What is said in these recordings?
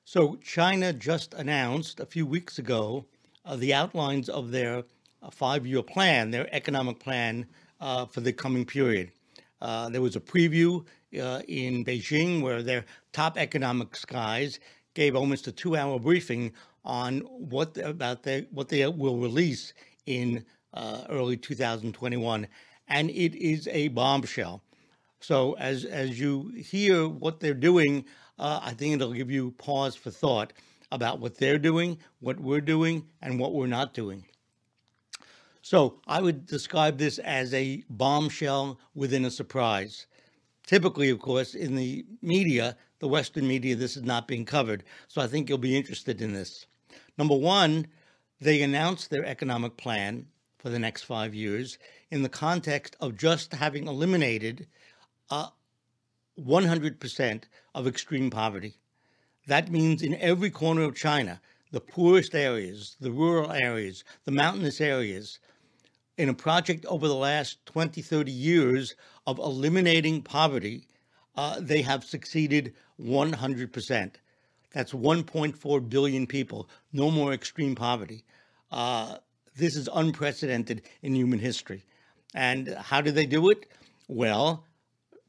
So China just announced a few weeks ago the outlines of their five-year plan, their economic plan for the coming period. There was a preview in Beijing where their top economic guys gave almost a two-hour briefing on what they will release in early 2021, and it is a bombshell. So as you hear what they're doing, I think it'll give you pause for thought about what they're doing, what we're doing, and what we're not doing. So I would describe this as a bombshell within a surprise. Typically, of course, in the media, the Western media, this is not being covered. So I think you'll be interested in this. Number one, they announced their economic plan for the next 5 years in the context of just having eliminated 100% of extreme poverty. That means in every corner of China, the poorest areas, the rural areas, the mountainous areas, in a project over the last 20, 30 years of eliminating poverty, they have succeeded 100%. That's 1.4 billion people, no more extreme poverty. This is unprecedented in human history. And how did they do it? Well,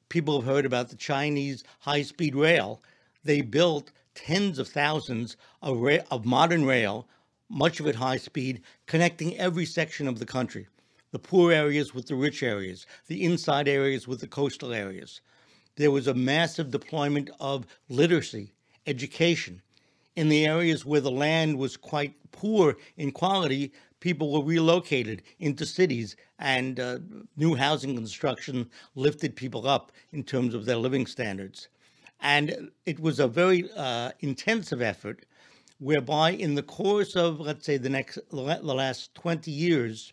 people have heard about the Chinese high-speed rail. They built tens of thousands of modern rail, much of it high speed, connecting every section of the country. The poor areas with the rich areas, the inside areas with the coastal areas. There was a massive deployment of literacy, education. In the areas where the land was quite poor in quality, people were relocated into cities, and new housing construction lifted people up in terms of their living standards. And it was a very intensive effort whereby in the course of, let's say, the last 20 years,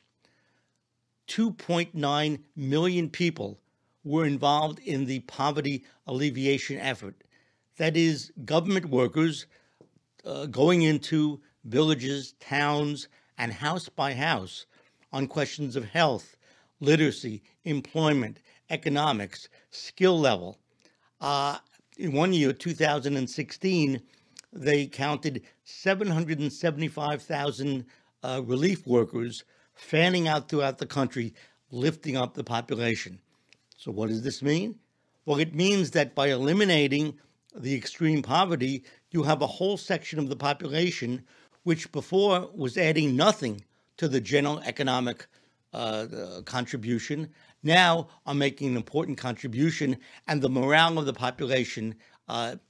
2.9 million people were involved in the poverty alleviation effort. That is, government workers going into villages, towns, and house by house on questions of health, literacy, employment, economics, skill level. In one year, 2016, they counted 775,000 relief workers fanning out throughout the country, lifting up the population. So what does this mean? Well, it means that by eliminating the extreme poverty, you have a whole section of the population which before was adding nothing to the general economic contribution, now are making an important contribution, and the morale of the population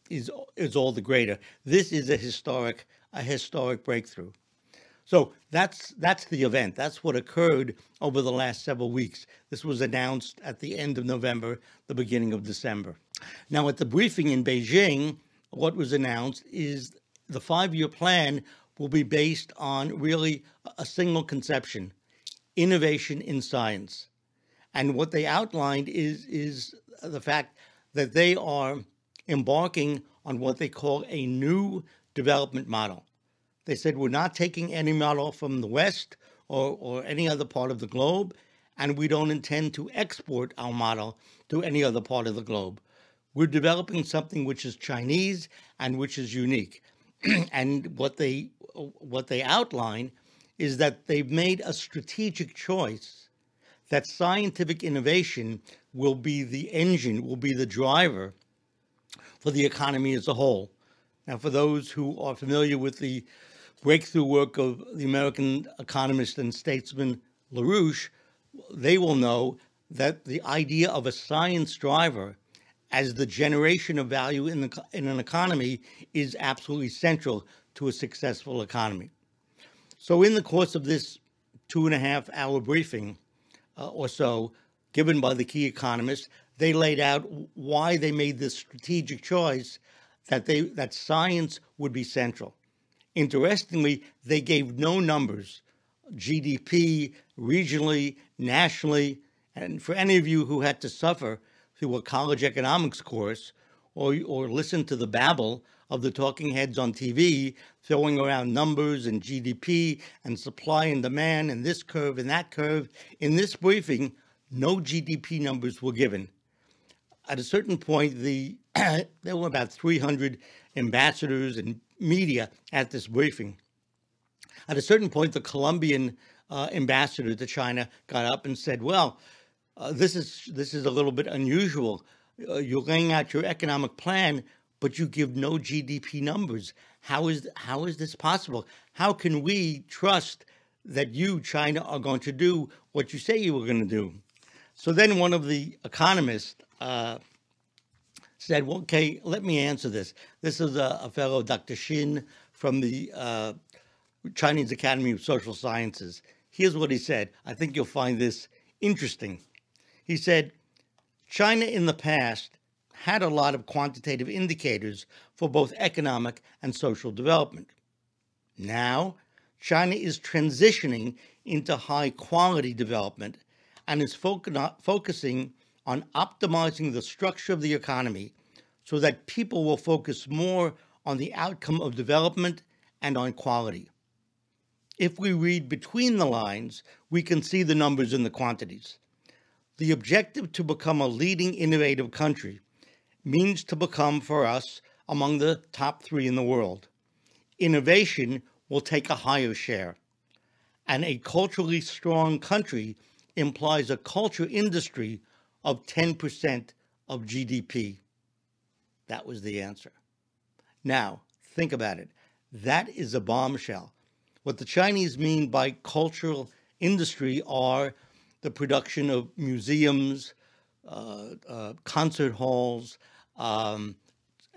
is all the greater. This is a historic breakthrough. So that's the event. That's what occurred over the last several weeks. This was announced at the end of November, the beginning of December. Now, at the briefing in Beijing, what was announced is the five-year plan will be based on really a single conception: innovation in science. And what they outlined is the fact that they are embarking on what they call a new development model. They said, we're not taking any model from the West or any other part of the globe, and we don't intend to export our model to any other part of the globe. We're developing something which is Chinese and which is unique. And what they outline is that they've made a strategic choice that scientific innovation will be the engine, will be the driver for the economy as a whole. Now, for those who are familiar with the breakthrough work of the American economist and statesman LaRouche, they will know that the idea of a science driver as the generation of value in an economy is absolutely central to a successful economy. So in the course of this 2.5-hour briefing or so, given by the key economists, they laid out why they made this strategic choice that science would be central. Interestingly, they gave no numbers, GDP, regionally, nationally, and for any of you who had to suffer through a college economics course or listen to the babble of the talking heads on TV throwing around numbers and GDP and supply and demand and this curve and that curve, in this briefing, no GDP numbers were given. At a certain point, there were about 300 ambassadors and media at this briefing. At a certain point, the Colombian ambassador to China got up and said, "Well, this is a little bit unusual. You're laying out your economic plan, but you give no GDP numbers. How is this possible? How can we trust that you, China, are going to do what you say you were going to do?" So then one of the economists said, "Well, okay, let me answer this." This is a fellow, Dr. Xin, from the Chinese Academy of Social Sciences. Here's what he said. I think you'll find this interesting. He said, China in the past had a lot of quantitative indicators for both economic and social development. Now, China is transitioning into high quality development and is focusing on optimizing the structure of the economy so that people will focus more on the outcome of development and on quality. If we read between the lines, we can see the numbers and the quantities. The objective to become a leading innovative country means to become, for us, among the top 3 in the world. Innovation will take a higher share. And a culturally strong country implies a culture industry of 10% of GDP. That was the answer. Now, think about it. That is a bombshell. What the Chinese mean by cultural industry are the production of museums, concert halls,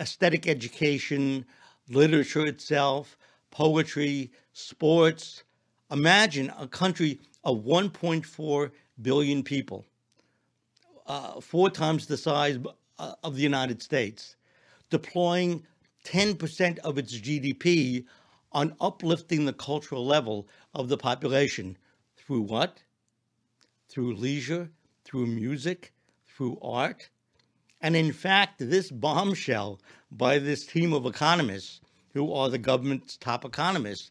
aesthetic education, literature itself, poetry, sports. Imagine a country of 1.4 billion people, 4 times the size of the United States, deploying 10% of its GDP on uplifting the cultural level of the population. Through what? Through leisure, through music, through art. And in fact, this bombshell by this team of economists, who are the government's top economists,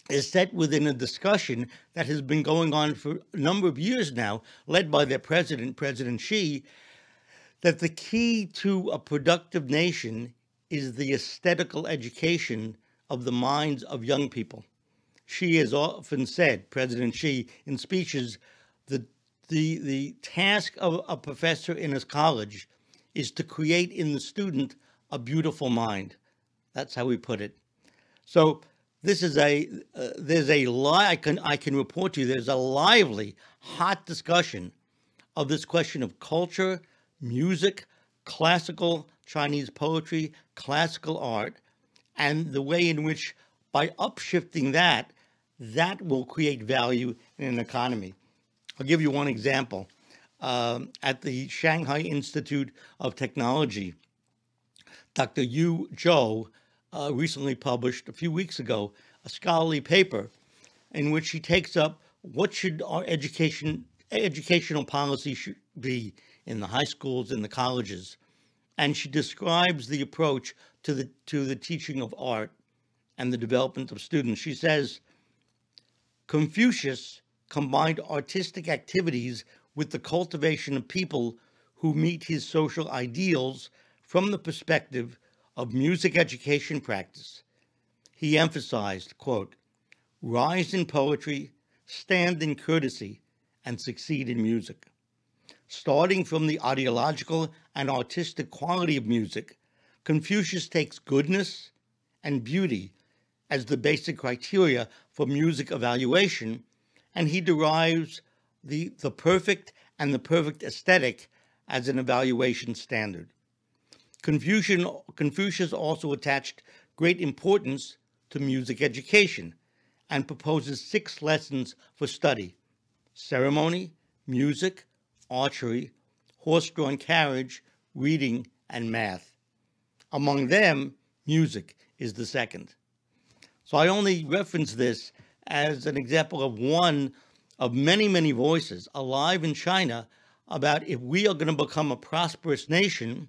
is set within a discussion that has been going on for a number of years now, led by their president, President Xi, that the key to a productive nation is the aesthetical education of the minds of young people. Xi has often said, President Xi, in speeches, the task of a professor in his college is to create in the student a beautiful mind. That's how we put it. So this is I can report to you, there's a lively, hot discussion of this question of culture, music, classical Chinese poetry, classical art, and the way in which, by upshifting that will create value in an economy. I'll give you one example. At the Shanghai Institute of Technology, Dr. Yu Zhou recently published, a few weeks ago, a scholarly paper in which she takes up what should our educational policy should be in the high schools and the colleges. And she describes the approach to the teaching of art and the development of students. She says, Confucius combined artistic activities with the cultivation of people who meet his social ideals from the perspective of music education practice. He emphasized, quote, rise in poetry, stand in courtesy, and succeed in music. Starting from the ideological and artistic quality of music, Confucius takes goodness and beauty as the basic criteria for music evaluation, and he derives the perfect and the perfect aesthetic as an evaluation standard. Confucius also attached great importance to music education and proposes 6 lessons for study: ceremony, music, archery, horse-drawn carriage, reading, and math. Among them, music is the second. So I only reference this as an example of one of many, many voices alive in China about if we are going to become a prosperous nation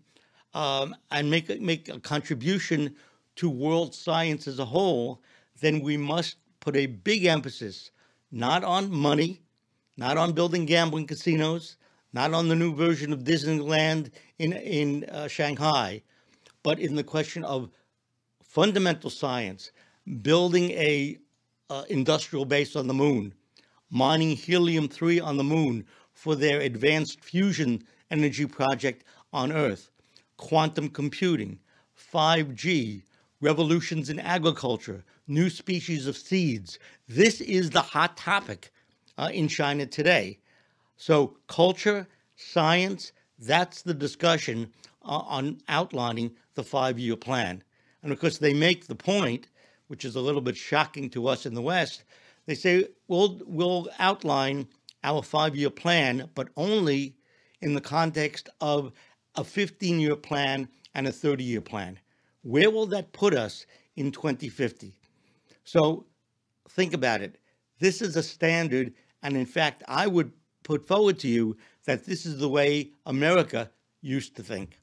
and make a contribution to world science as a whole, then we must put a big emphasis not on money, not on building gambling casinos, not on the new version of Disneyland in Shanghai, but in the question of fundamental science, building a industrial base on the moon, mining helium-3 on the moon for their advanced fusion energy project on Earth, quantum computing, 5G, revolutions in agriculture, new species of seeds. This is the hot topic in China today. So culture, science, that's the discussion on outlining the 5-year plan. And of course, they make the point, which is a little bit shocking to us in the West. They say, we'll outline our 5-year plan, but only in the context of a 15-year plan and a 30-year plan. Where will that put us in 2050? So think about it. This is a standard, and in fact, I would put forward to you that this is the way America used to think.